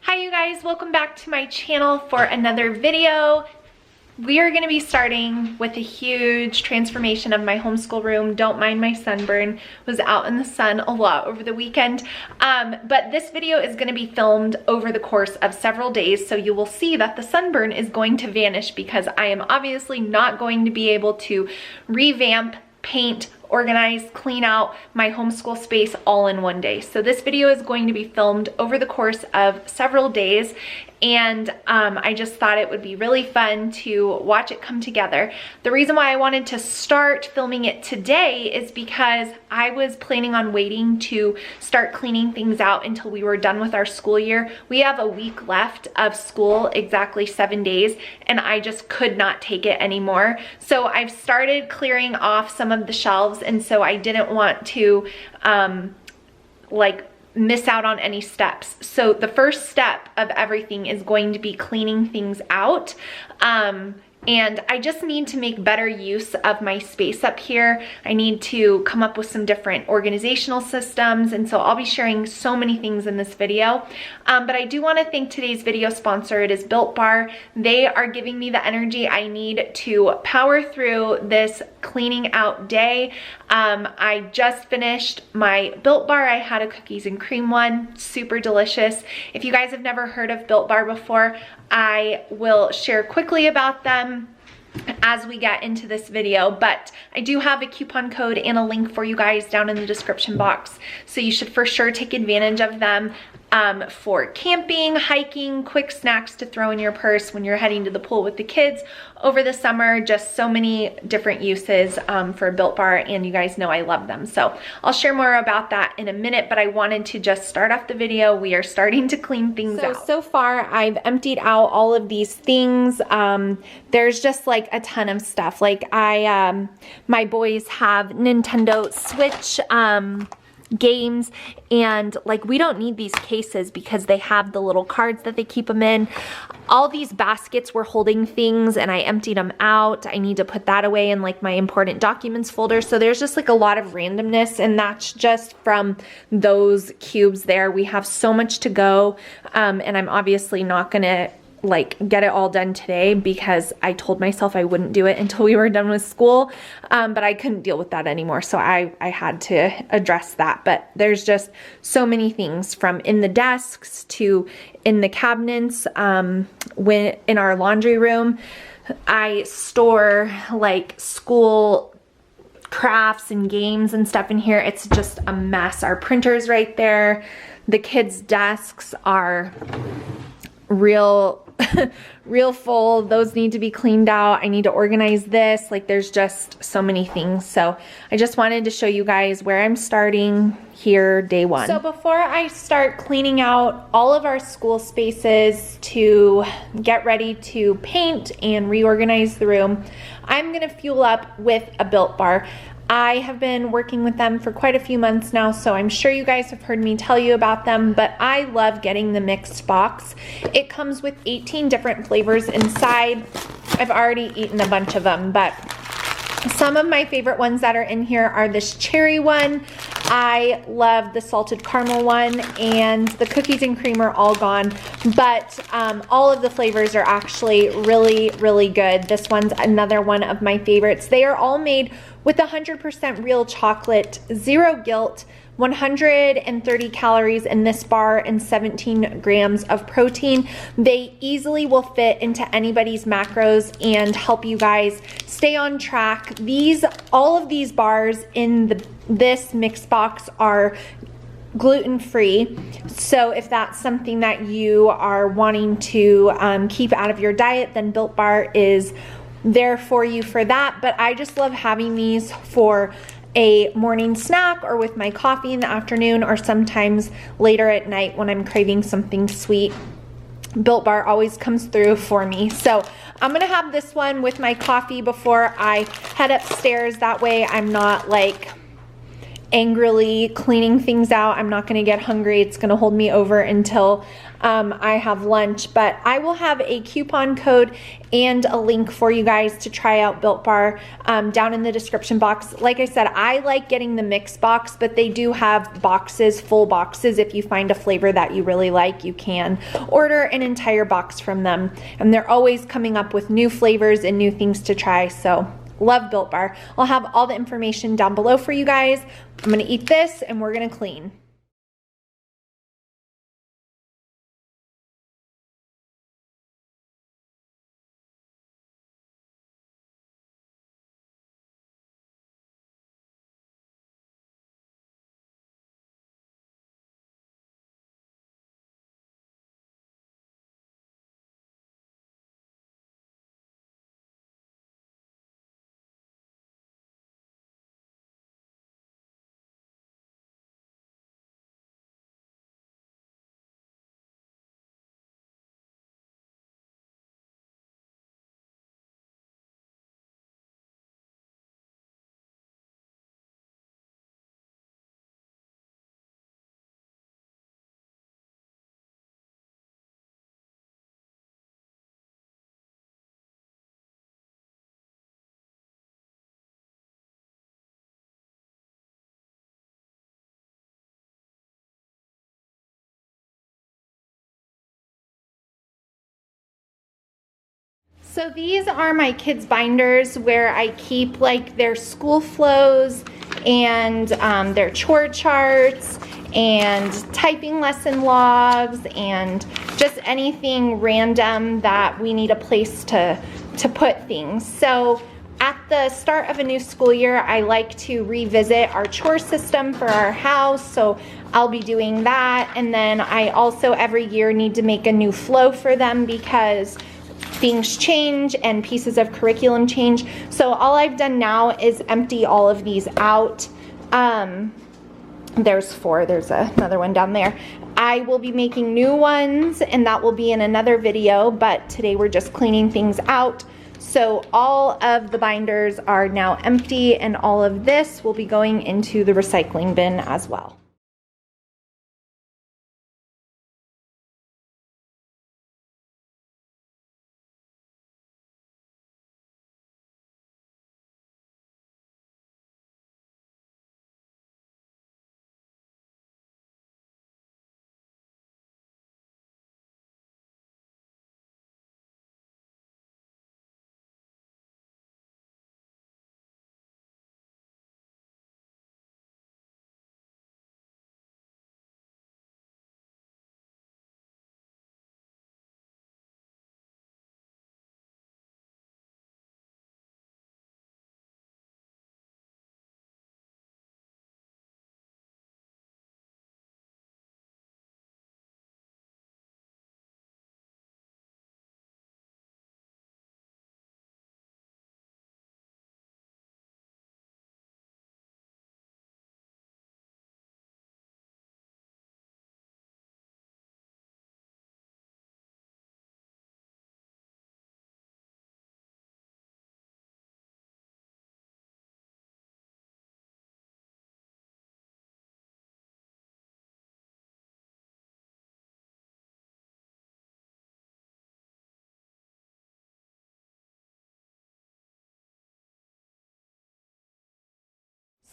Hi you guys, welcome back to my channel for another video. We are going to be starting with a huge transformation of my homeschool room. Don't mind my sunburn, was out in the sun a lot over the weekend. But this video is going to be filmed over the course of several days, so you will see that the sunburn is going to vanish because I am obviously not going to be able to revamp, paint, organize, clean out my homeschool space all in one day. So this video is going to be filmed over the course of several days, and I just thought it would be really fun to watch it come together. The reason why I wanted to start filming it today is because I was planning on waiting to start cleaning things out until we were done with our school year. We have a week left of school, exactly 7 days, and I just could not take it anymore. So I've started clearing off some of the shelves, and so I didn't want to miss out on any steps. So the first step of everything is going to be cleaning things out. And I just need to make better use of my space up here. I need to come up with some different organizational systems, and so I'll be sharing so many things in this video. But I do want to thank today's video sponsor. It is Built Bar. They are giving me the energy I need to power through this cleaning out day. I just finished my Built Bar. I had a cookies and cream one, super delicious. If you guys have never heard of Built Bar before, I will share quickly about them as we get into this video, but I do have a coupon code and a link for you guys down in the description box, so you should for sure take advantage of them for camping, hiking, quick snacks to throw in your purse when you're heading to the pool with the kids over the summer. Just so many different uses for Built Bar, and you guys know I love them. So I'll share more about that in a minute, but I wanted to just start off the video. We are starting to clean things out. So far I've emptied out all of these things. There's just like a ton of stuff. Like my boys have Nintendo Switch games, and like we don't need these cases because they have the little cards that they keep them in. All these baskets were holding things and I emptied them out. I need to put that away in like my important documents folder. So there's just like a lot of randomness, and that's just from those cubes there. We have so much to go, and I'm obviously not gonna like get it all done today because I told myself I wouldn't do it until we were done with school, but I couldn't deal with that anymore, so I had to address that. But there's just so many things, from in the desks to in the cabinets. When in our laundry room, I store like school crafts and games and stuff in here. It's just a mess. Our printer's right there. The kids' desks are real full. Those need to be cleaned out. I need to organize this. Like there's just so many things. So I just wanted to show you guys where I'm starting here day one. So before I start cleaning out all of our school spaces to get ready to paint and reorganize the room, I'm gonna fuel up with a Built Bar. I have been working with them for quite a few months now, so I'm sure you guys have heard me tell you about them, but I love getting the mixed box. It comes with 18 different flavors inside. I've already eaten a bunch of them, but some of my favorite ones that are in here are this cherry one. I love the salted caramel one, and the cookies and cream are all gone, but all of the flavors are actually really, really good. This one's another one of my favorites. They are all made with 100% real chocolate, zero guilt, 130 calories in this bar, and 17 grams of protein. They easily will fit into anybody's macros and help you guys stay on track. All of these bars in this mix box are gluten-free, so if that's something that you are wanting to keep out of your diet, then Built Bar is there for you for that. But I just love having these for a morning snack or with my coffee in the afternoon, or sometimes later at night when I'm craving something sweet. Built Bar always comes through for me. So I'm gonna have this one with my coffee before I head upstairs. That way I'm not like angrily cleaning things out. I'm not gonna get hungry. It's gonna hold me over until I have lunch, but I will have a coupon code and a link for you guys to try out Built Bar down in the description box. Like I said, I like getting the mix box, but they do have boxes, full boxes. If you find a flavor that you really like, you can order an entire box from them. And they're always coming up with new flavors and new things to try, so love Built Bar. I'll have all the information down below for you guys. I'm gonna eat this and we're gonna clean. So these are my kids' binders where I keep like their school flows and their chore charts and typing lesson logs and just anything random that we need a place to put things. So at the start of a new school year, I like to revisit our chore system for our house, so I'll be doing that. And then I also every year need to make a new flow for them because things change and pieces of curriculum change. So all I've done now is empty all of these out. There's 4, there's another one down there. I will be making new ones and that will be in another video, but today we're just cleaning things out. So all of the binders are now empty and all of this will be going into the recycling bin as well.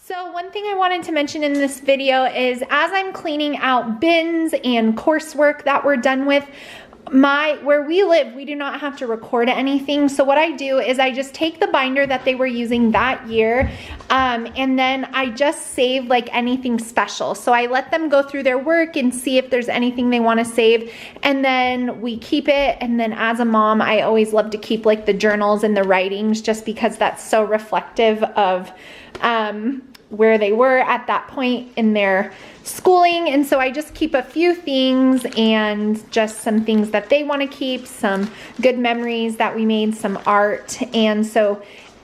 So one thing I wanted to mention in this video is as I'm cleaning out bins and coursework that we're done with, where we live, we do not have to record anything. So what I do is I just take the binder that they were using that year and then I just save like anything special. So I let them go through their work and see if there's anything they want to save, and then we keep it. And then as a mom, I always love to keep like the journals and the writings just because that's so reflective of where they were at that point in their schooling. And so I just keep a few things and just some things that they want to keep, some good memories that we made, some art. And so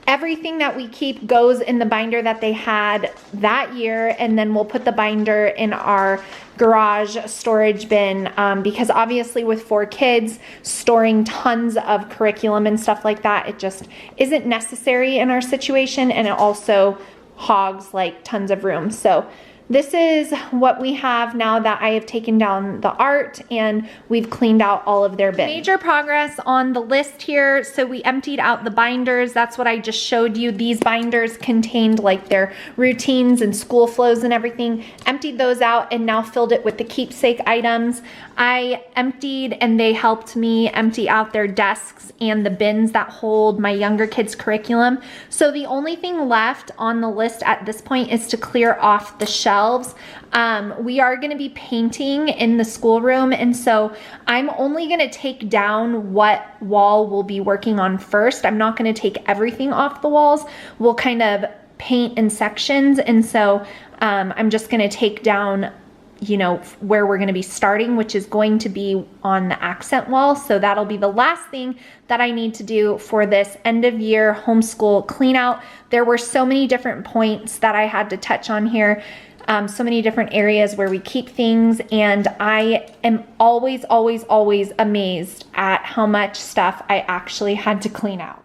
everything that we keep goes in the binder that they had that year, and then we'll put the binder in our garage storage bin because obviously with 4 kids, storing tons of curriculum and stuff like that, it just isn't necessary in our situation, and it also hogs like tons of room. So this is what we have now that I have taken down the art and we've cleaned out all of their bins. Major progress on the list here. So we emptied out the binders. That's what I just showed you. These binders contained like their routines and school flows and everything. Emptied those out and now filled it with the keepsake items. I emptied and they helped me empty out their desks and the bins that hold my younger kids' curriculum. So the only thing left on the list at this point is to clear off the shelves. We are going to be painting in the schoolroom, and so I'm only going to take down what wall we'll be working on first. I'm not going to take everything off the walls. We'll kind of paint in sections, and so I'm just going to take down, you know, where we're going to be starting, which is going to be on the accent wall. So that'll be the last thing that I need to do for this end of year homeschool clean out. There were so many different points that I had to touch on here. So many different areas where we keep things, and I am always amazed at how much stuff I actually had to clean out.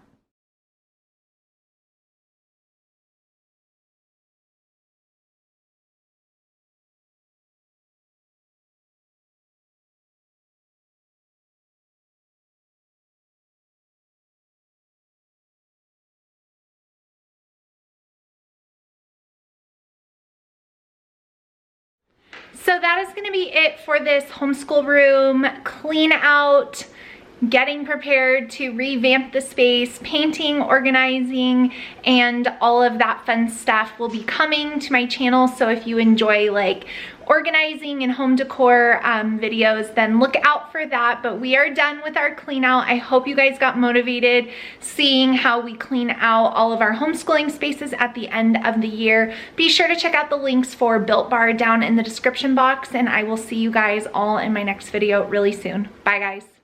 So that is going to be it for this homeschool room clean out, getting prepared to revamp the space, painting, organizing, and all of that fun stuff will be coming to my channel. So if you enjoy like organizing and home decor videos, then look out for that. But we are done with our clean out. I hope you guys got motivated seeing how we clean out all of our homeschooling spaces at the end of the year. Be sure to check out the links for Built Bar down in the description box, and I will see you guys all in my next video really soon. Bye guys.